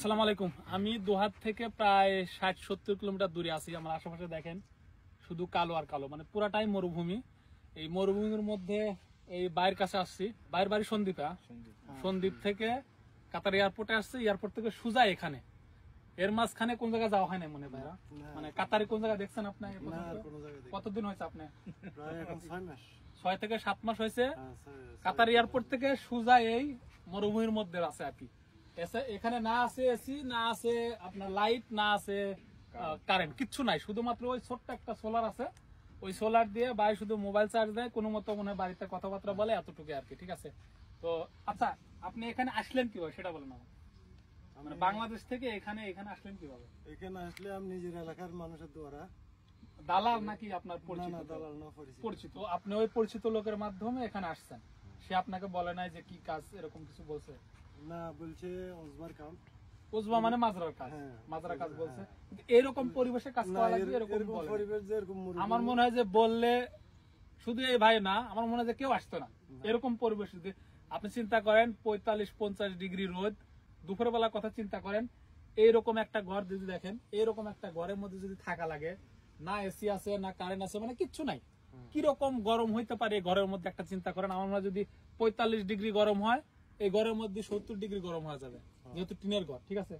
আসসালামু আলাইকুম। আমি দোহার থেকে প্রায় 60-70 কিলোমিটার দূরে আছি। আমার আশেপাশে দেখেন শুধু কালো আর কালো, মানে পুরাটাই মরুভূমি। এই মরুভূমির মধ্যে এই বাইরের কাছে আসছি, বাইরের বাড়ি সন্দ্বীপা। সন্দ্বীপ থেকে কাতার এয়ারপোর্টে আসছি, এয়ারপোর্ট থেকে সোজা এখানে। এর মাঝখানে কোন জায়গায় যাওয়া হয় না মনে ভাইরা, মানে কাতারে কোন জায়গায় দেখছেন আপনি? কতদিন হয়েছে আপনি? 6 থেকে 7 মাস হয়েছে। কাতার এয়ারপোর্ট থেকে সোজা এই মরুভূমির মধ্যে আছে আর কি। এখানে না আছে এসি, না আছে আপনার লাইট, না আছে কারেন্ট, কিচ্ছু নাই। শুধুমাত্র ওই ছোট্ট একটা সোলার আছে, ওই সোলার দিয়ে ভাই শুধু মোবাইল চার্জ দেয়, কোনো মতো মনে হয় বাড়িতে কথাবার্তা বলে, এতটুকু আর কি। ঠিক আছে। তো আচ্ছা, আপনি এখানে আসলেন কিভাবে সেটা বলেন আমাকে। মানে বাংলাদেশ থেকে এখানে আসলেন কিভাবে? এখানে আসলে আমি নিজের এলাকার মানুষের দ্বারা। দালাল নাকি আপনার পরিচিত? না, দালাল না, পরিচিত। আপনি ওই পরিচিত লোকের মাধ্যমে এখানে আসছেন। সে আপনাকে বলে নাই যে কি কাজ, এরকম কিছু বলছে? না, বলছে ওজবার কাম। ওজবা মানে মাজরার কাজ। মাজরা কাজ বলছে। কিন্তু এরকম পরিবেশে কাজ করা লাগবে এরকম বলে। পরিবেশ যে এরকম আমার মনে হয় যে বললে শুধু এই ভাই না, আমার মনে হয় যে কেউ আসতো না এরকম পরিবেশ। যদি আপনি চিন্তা করেন 45-50 ডিগ্রি রোদ, দুপুরের বেলা কথা চিন্তা করেন, এইরকম একটা ঘর যদি দেখেন, এইরকম একটা ঘরের মধ্যে যদি থাকা লাগে, না এসি আছে না কারেন্ট আছে, মানে কিচ্ছু নাই, কিরকম গরম হইতে পারে এই ঘরের মধ্যে একটা চিন্তা করেন। আমার মনে হয় যদি 45 ডিগ্রি গরম হয়, এই ঘরের মধ্যে 70 ডিগ্রি গরম হয়ে যাবে, যেহেতু টিনের ঘর। ঠিক আছে।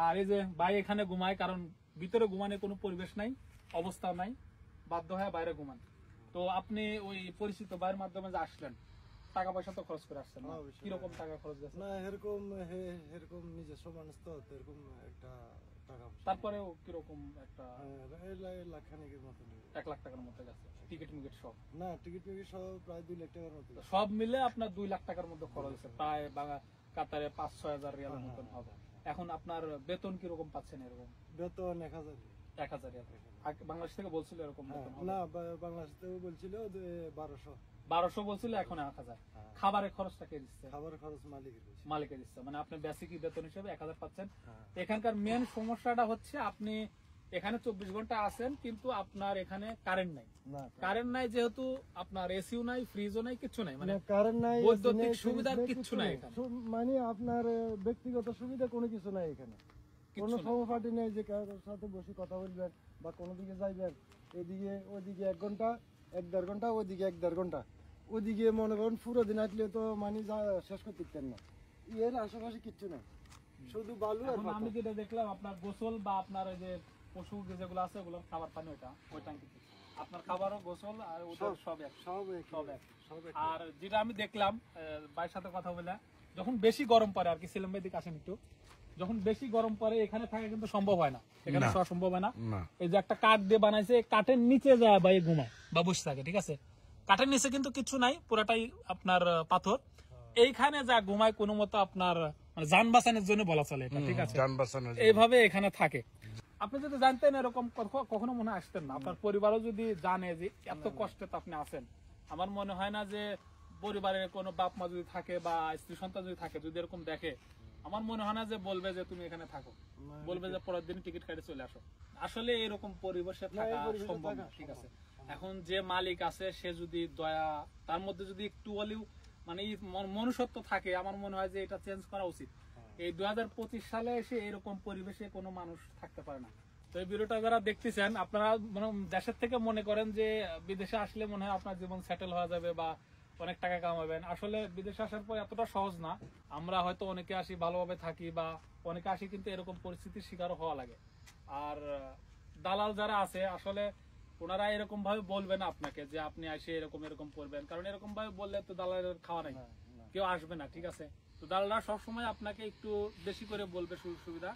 আর এই যে ভাই এখানে ঘুমায়, কারণ ভিতরে ঘুমানোর কোনো পরিবেশ নাই, অবস্থা নাই, বাধ্য হয়ে বাইরে ঘুমান। তো আপনি ওই পরিচিত ভাইয়ের মাধ্যমে যে আসলেন, টাকা পয়সা তো খরচ করে আসছেন, কিরকম টাকা খরচ গেছে? না, এরকম নিজস্ব মানুষ তো, এরকম একটা টাকা। তারপরেও কিরকম একটা লাখ খানিকের মতো। 1 লাখ টাকার মধ্যে গেছে, টিকিট মিকেট সব? না, টিকিট সব প্রায় 2 লাখ টাকার মতো। সব মিলে আপনার 2 লাখ টাকার মধ্যে খরচ হয়েছে, প্রায় কাতারে 5-6 হাজার রিয়ালের মতন হবে। এখন আপনার বেতন কিরকম পাচ্ছেন? এরকম বেতন 1,000। 1,000 বাংলাদেশ থেকে বলছিল এরকম বেতন? না, বাংলাদেশ থেকে বলছিল 1200 বলছিল, এখন 1,000। খাবারের খরচটা কে দিচ্ছে? খাবার খরচ মালিকের দিচ্ছে। মানে আপনি বেসিক বেতন হিসেবে 1,000 পাচ্ছেন। এখানকার মেন সমস্যাটা হচ্ছে আপনি এখানে 24 ঘন্টা আছেন, কিন্তু আপনার এখানে কারেন্ট নাই। কারেন্ট নাই যেহেতু আপনার এসিও নাই, ফ্রিজও নাই, কিচ্ছু নাই, মানে কারেন্ট নাই, বৈদ্যুতিক সুবিধা কিচ্ছু নাই এখানে। মানে আপনার ব্যক্তিগত সুবিধা কোনো কিছু নাই এখানে। কোনো সহপাঠী নেই যে কারোর সাথে বসে কথা বলবেন বা কোনো দিকে যাইবেন, এদিকে ওইদিকে 1 ঘন্টা 1.5 ঘন্টা, ওইদিকে 1.5 ঘন্টা, ওইদিকে মনে করেন পুরো দিন আসলে তো মানে শেষ করতে পারতেন না। এর আশেপাশে কিচ্ছু নাই, শুধু বালু আর আমি যেটা দেখলাম আপনার গোসল বা আপনার ওই যে পশু যেগুলো আছে ওগুলোর খাবার পানি ওই ট্যাঙ্কিতে আপনার খাবারও গোসল আর ওদের সব এক। আর যেটা আমি দেখলাম ভাইয়ের সাথে কথা বলে, যখন বেশি গরম পড়ে আর কি, সেলিম ভাই দিকে আসেন একটু, যখন বেশি গরম পড়ে এখানে থাকা কিন্তু সম্ভব হয় না, এখানে শোয়া সম্ভব হয় না। এই যে একটা কাঠ দিয়ে বানাইছে, কাঠের নিচে যায় ভাই ঘুমায় বা বসে থাকে। ঠিক আছে। কাঠের নিচে কিন্তু কিছু নাই, পুরাটাই আপনার পাথর। এইখানে যা ঘুমায় কোনো মতো আপনার মানে যান বাঁচানোর জন্য বলা চলে এটা। ঠিক আছে। এইভাবে এখানে থাকে। আপনি যদি জানতেন এরকম কখনো মনে আসতেন না। আপনার পরিবারও যদি জানে যে এত কষ্টে তো আপনি আছেন, আমার মনে হয় না যে পরিবারের কোনো বাপ মা যদি থাকে বা স্ত্রী সন্তান যদি থাকে, যদি এরকম দেখে, আমার মনে হয় না যে বলবে যে তুমি এখানে থাকো, বলবে যে পরের দিন টিকিট কেটে চলে আসো। আসলে এরকম পরিবেশে থাকা সম্ভব না। ঠিক আছে। এখন যে মালিক আছে সে যদি দয়া, তার মধ্যে যদি একটু হলেও মানে মনুষ্যত্ব থাকে, আমার মনে হয় যে এটা চেঞ্জ করা উচিত। এই 2025 সালে এসে এরকম পরিবেশে কোনো মানুষ থাকতে পারে না। তো এই ভিডিওটা যারা দেখতেছেন, আপনারা মানে দেশের থেকে মনে করেন যে বিদেশে আসলে মনে হয় আপনার জীবন সেটেল হয়ে যাবে বা অনেক টাকা কামাবেন। আসলে বিদেশে আসার পর এতটা সহজ না। আমরা হয়তো অনেকে আসি ভালোভাবে থাকি, বা অনেকে আসি কিন্তু এরকম পরিস্থিতির শিকারও হওয়া লাগে। আর দালাল যারা আছে আসলে ওনারা এরকম ভাবে বলবে না আপনাকে যে আপনি এসে এরকম করবেন, কারণ এরকম ভাবে বললে তো দালালের খাওয়া নাই, কেউ আসবে না। ঠিক আছে। তো দালালরা সবসময় আপনাকে একটু বেশি করে বলবে সুযোগ সুবিধা।